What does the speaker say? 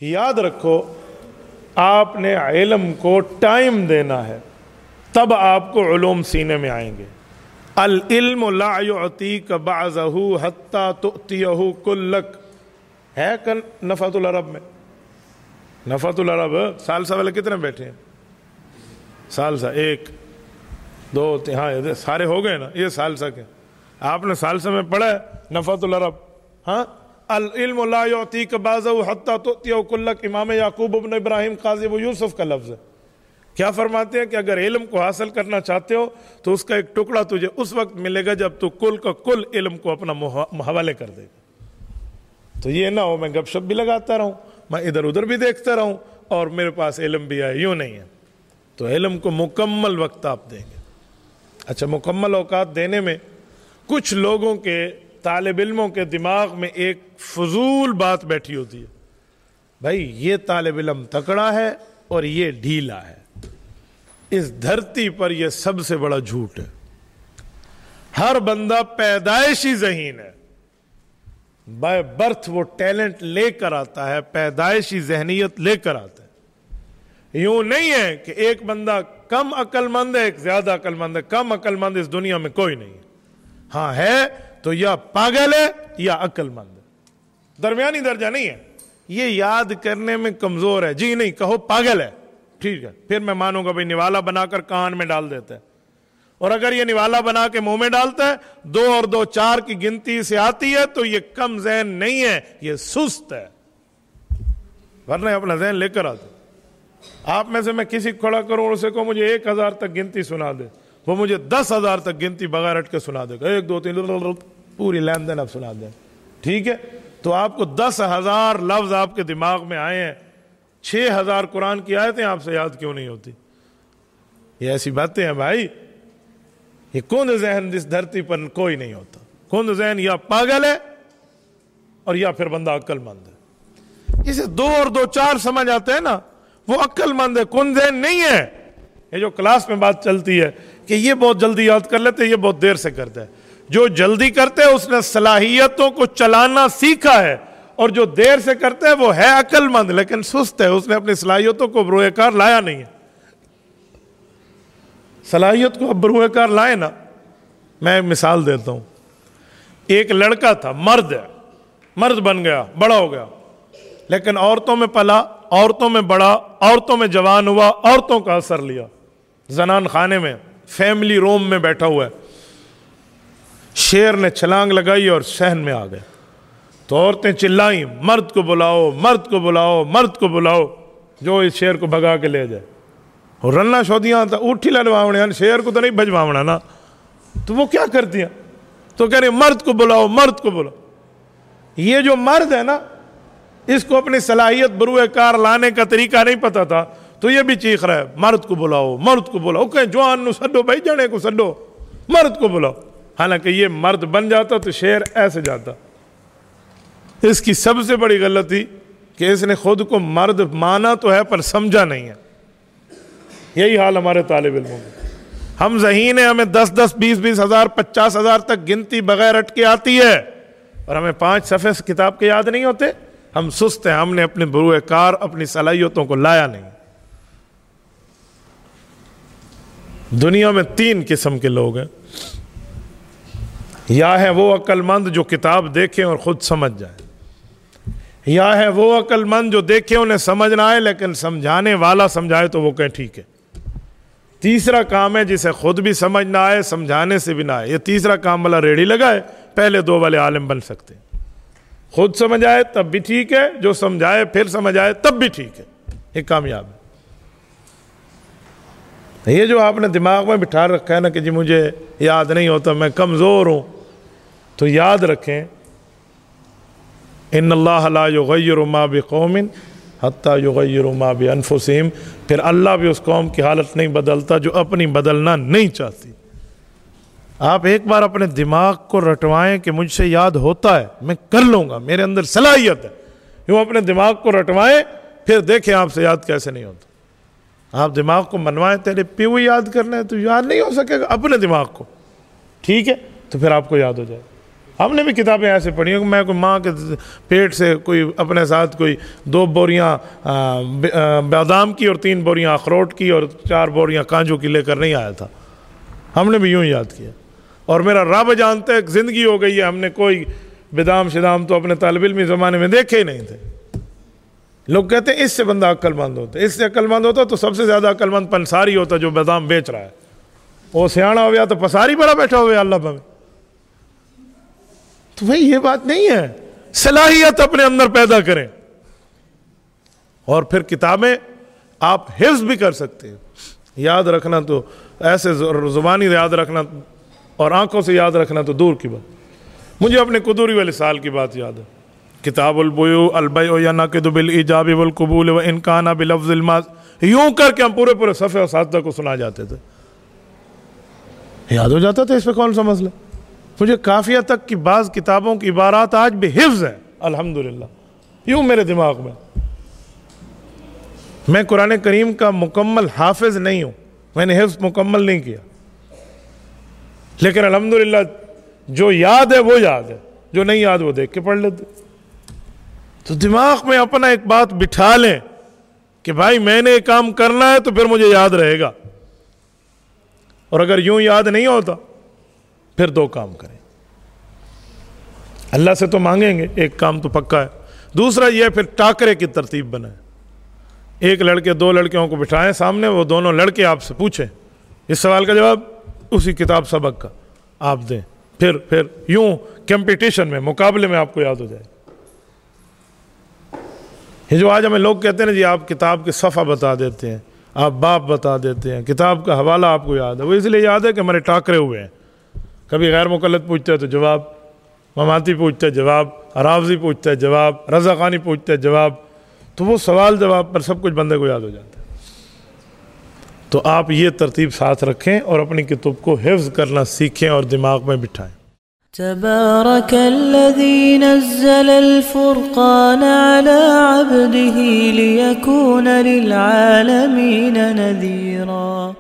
یاد رکھو آپ نے علم کو ٹائم دینا ہے، تب آپ کو علوم سینے میں آئیں گے۔ العلم لا یعطیک بعضہ حتی تؤتیہ کلک ہے نفحۃ العرب میں۔ نفحۃ العرب ثالثہ والے کتنے بیٹھے ہیں؟ ثالثہ 1 2 3 ہاں سارے ہو گئے نا، یہ ثالثہ کے آپ نے ثالثہ میں پڑھا ہے نفحۃ العرب۔ ہاں العلم لا یعطیک بعضہ حتی تؤتیہ کلک، امام یعقوب ابن ابراہیم قاضی ابو یوسف کا لفظ ہے۔ کیا فرماتے ہیں کہ اگر علم کو حاصل کرنا چاہتے ہو تو اس کا ایک ٹکڑا تجھے اس وقت ملے گا جب تو کل کا کل علم کو اپنا حوالے کر دے گا۔ تو یہ نہ ہو میں گپ شپ بھی لگاتا رہوں، میں ادھر ادھر بھی دیکھتا رہوں اور میرے پاس علم بھی آئے، یوں نہیں ہے۔ تو علم کو مکمل وقت آپ دیں گے۔ اچھا، مکمل اوقات دینے میں کچھ لوگوں کے طالب علموں کے دماغ میں ایک فضول بات بیٹھی ہوتی ہے، بھائی یہ طالب علم تکڑا ہے اور یہ ڈھیلا ہے۔ اس دھرتی پر یہ سب سے بڑا جھوٹ ہے۔ ہر بندہ پیدائشی ذہین ہے، بائی برتھ وہ ٹیلنٹ لے کر آتا ہے، پیدائشی ذہنیت لے کر آتا ہے۔ یوں نہیں ہے کہ ایک بندہ کم عقل مند ہے ایک زیادہ عقل مند ہے، کم عقل مند اس دنیا میں کوئی نہیں ہے۔ ہاں ہے تو یا پاگل ہے یا عقل مند ہے، درمیانی درجہ نہیں ہے۔ یہ یاد کرنے میں کمزور ہے، جی نہیں کہو پاگل ہے، ٹھیک ہے، پھر میں مانوں گا بھائی نوالا بنا کر کان میں ڈال دیتا ہے، اور اگر یہ نوالا بنا کے منہ میں ڈالتا ہے 2 اور 2 4 کی گنتی سے آتی ہے تو یہ کم ذہن نہیں ہے، یہ سست ہے، ورنہ اپنا ذہن لے کر آتا۔ آپ میں سے میں کسی کو کھڑا کروں اور اسے کو مجھے 1000 تک گنتی سنا دے، وہ مجھے 10,000 تک گنتی بغیر ہٹ کے سنا دے گا، 1 2 3 پوری لین دین اب سنا دیں، ٹھیک ہے۔ تو آپ کو 10,000 لفظ آپ کے دماغ میں آئے ہیں، 6,000 قرآن کی آیتیں آپ سے یاد کیوں نہیں ہوتی؟ یہ ایسی باتیں ہیں بھائی، یہ کون ذہن اس دھرتی پر کوئی نہیں ہوتا۔ کون ذہن یا پاگل ہے اور یا پھر بندہ عقل مند ہے۔ اسے 2 اور 2 4 سمجھ آتے ہیں نا، وہ عقل مند ہے، کون ذہن نہیں ہے۔ یہ جو کلاس میں بات چلتی ہے کہ یہ بہت جلدی یاد کر لیتے، یہ بہت دیر سے کرتا ہے۔ جو جلدی کرتے ہے اس نے صلاحیتوں کو چلانا سیکھا ہے، اور جو دیر سے کرتا ہے وہ ہے عقل مند لیکن سست ہے، اس نے اپنی صلاحیتوں کو بروئے کار لایا نہیں ہے۔ صلاحیت کو اب بروئے کار لائے نا، میں ایک مثال دیتا ہوں۔ ایک لڑکا تھا، مرد ہے، مرد بن گیا، بڑا ہو گیا، لیکن عورتوں میں پلا، عورتوں میں بڑا، عورتوں میں جوان ہوا، عورتوں کا اثر لیا، زنان خانے میں فیملی روم میں بیٹھا ہوا ہے۔ شیر نے چھلانگ لگائی اور صحن میں آ گئے، تو عورتیں چلائیں مرد کو بلاؤ، مرد کو بلاؤ، مرد کو بلاؤ، جو اس شیر کو بھگا کے لے جائے۔ اور رننا شودیاں تھا اٹھی لڑواونے، شیر کو تو نہیں بھجواونا نا، تو وہ کیا کرتی ہیں؟ تو کہہ رہے مرد کو بلاؤ، مرد کو بلاؤ۔ یہ جو مرد ہے نا، اس کو اپنی صلاحیت بروئے کار لانے کا طریقہ نہیں پتا تھا، تو یہ بھی چیخ رہا ہے مرد کو بلاؤ، مرد کو بلاؤ، کہ جوان نو سڈو بھائی، جنے کو سڈو، مرد کو بلاؤ۔ حالانکہ یہ مرد بن جاتا تو شیر ایسے جاتا۔ اس کی سب سے بڑی غلطی کہ اس نے خود کو مرد مانا تو ہے پر سمجھا نہیں ہے۔ یہی حال ہمارے طالب علموں میں، ہم ذہین ہیں، ہمیں 10 20 ہزار 50,000 تک گنتی بغیر ہٹ کے آتی ہے، اور ہمیں 5 صفحے کتاب کے یاد نہیں ہوتے۔ ہم سست ہیں، ہم نے اپنے بروئے کار، اپنی صلاحیتوں کو لایا نہیں۔ دنیا میں 3 قسم کے لوگ ہیں، یا ہے وہ عقل مند جو کتاب دیکھیں اور خود سمجھ جائے، یا ہے وہ عقل مند جو دیکھے انہیں سمجھ نہ آئے لیکن سمجھانے والا سمجھائے تو وہ کہیں ٹھیک ہے۔ تیسرا کام ہے جسے خود بھی سمجھ نہ آئے، سمجھانے سے بھی نہ آئے۔ یہ تیسرا کام والا ریڑھی لگائے، پہلے 2 والے عالم بن سکتے ہیں۔ خود سمجھ آئے تب بھی ٹھیک ہے، جو سمجھائے پھر سمجھ آئے تب بھی ٹھیک ہے، یہ کامیاب ہے۔ یہ جو آپ نے دماغ میں بٹھا رکھا ہے نا کہ جی مجھے یاد نہیں ہوتا، میں کمزور ہوں، تو یاد رکھیں ان اللہ لا یغیر ما بقوم حتی یغیروا ما بانفسہم، پھر اللہ بھی اس قوم کی حالت نہیں بدلتا جو اپنی بدلنا نہیں چاہتی۔ آپ ایک بار اپنے دماغ کو رٹوائیں کہ مجھ سے یاد ہوتا ہے، میں کر لوں گا، میرے اندر صلاحیت ہے، یوں اپنے دماغ کو رٹوائیں، پھر دیکھیں آپ سے یاد کیسے نہیں ہوتا۔ آپ دماغ کو منوائیں، تیرے پیو یاد کرنا ہے تو یاد نہیں ہو سکے گا، اپنے دماغ کو، ٹھیک ہے، تو پھر آپ کو یاد ہو جائے۔ ہم نے بھی کتابیں ایسے پڑھی ہیں کہ میں کوئی ماں کے پیٹ سے کوئی اپنے ساتھ کوئی 2 بوریاں بادام کی اور 3 بوریاں اخروٹ کی اور 4 بوریاں کانجو کی لے کر نہیں آیا تھا. ہم نے بھی یوں یاد کیا. اور میرا رب جانتا ہے زندگی ہو گئی ہے, ہم نے کوئی بادام شدام تو اپنے طالب علمی زمانے میں دیکھے ہی نہیں تھے. لوگ کہتے ہیں اس سے بندہ عقل مند ہوتا ہے, اس سے عقل مند ہوتا تو سب سے زیادہ عقل مند پنساری ہوتا جو بادام بیچ رہا ہے. وہ سیاڑا ہو گیا تو پساری بڑا بیٹھا ہو گیا اللہ پہ. تو بھائی یہ بات نہیں ہے, صلاحیت اپنے اندر پیدا کریں. اور پھر کتابیں آپ حفظ بھی کر سکتے ہیں. یاد رکھنا تو ایسے زبانی یاد رکھنا اور آنکھوں سے یاد رکھنا تو دور کی بات. مجھے اپنے قدوری والے سال کی بات یاد ہے. کتاب البیوع البیع ینعقد بالایجاب والقبول وان کان بلفظ الماض, یوں کر کے ہم پورے صفحے اساتذہ کو سنا جاتے تھے. یاد ہو جاتا تھا, اس پہ کون سا مسئلہ. مجھے کافیہ تک کی بعض کتابوں کی عبارات آج بھی حفظ ہے الحمدللہ, یوں میرے دماغ میں. میں قرآن کریم کا مکمل حافظ نہیں ہوں, میں نے حفظ مکمل نہیں کیا, لیکن الحمدللہ جو یاد ہے وہ یاد ہے, جو نہیں یاد وہ دیکھ کے پڑھ لیتے. تو دماغ میں اپنا ایک بات بٹھا لیں کہ بھائی میں نے ایک کام کرنا ہے تو پھر مجھے یاد رہے گا. اور اگر یوں یاد نہیں ہوتا پھر 2 کام کریں. اللہ سے تو مانگیں گے, ایک کام تو پکا ہے. دوسرا یہ پھر ٹاکرے کی ترتیب بنائیں. 1 لڑکے 2 لڑکیوں کو بٹھائیں سامنے, وہ دونوں لڑکے آپ سے پوچھیں, اس سوال کا جواب اسی کتاب سبق کا آپ دیں. پھر یوں کمپٹیشن میں, مقابلے میں آپ کو یاد ہو جائے. یہ جو آج ہمیں لوگ کہتے ہیں نا جی آپ کتاب کے صفحہ بتا دیتے ہیں, آپ باب بتا دیتے ہیں, کتاب کا حوالہ آپ کو یاد ہے, وہ اس لیے یاد ہے کہ ہمارے ٹاکرے ہوئے ہیں. کبھی غیر مقلد پوچھتے ہیں تو جواب, مماتی پوچھتے ہیں جواب, راوزی پوچھتے ہیں جواب, رضا خانی پوچھتے ہیں جواب. تو وہ سوال جواب پر سب کچھ بندے کو یاد ہو جاتا ہے. تو آپ یہ ترتیب ساتھ رکھیں اور اپنی کتب کو حفظ کرنا سیکھیں اور دماغ میں بٹھائیں. تبارك الذي نزل الفرقان على عبده ليكون للعالمين نذيرا.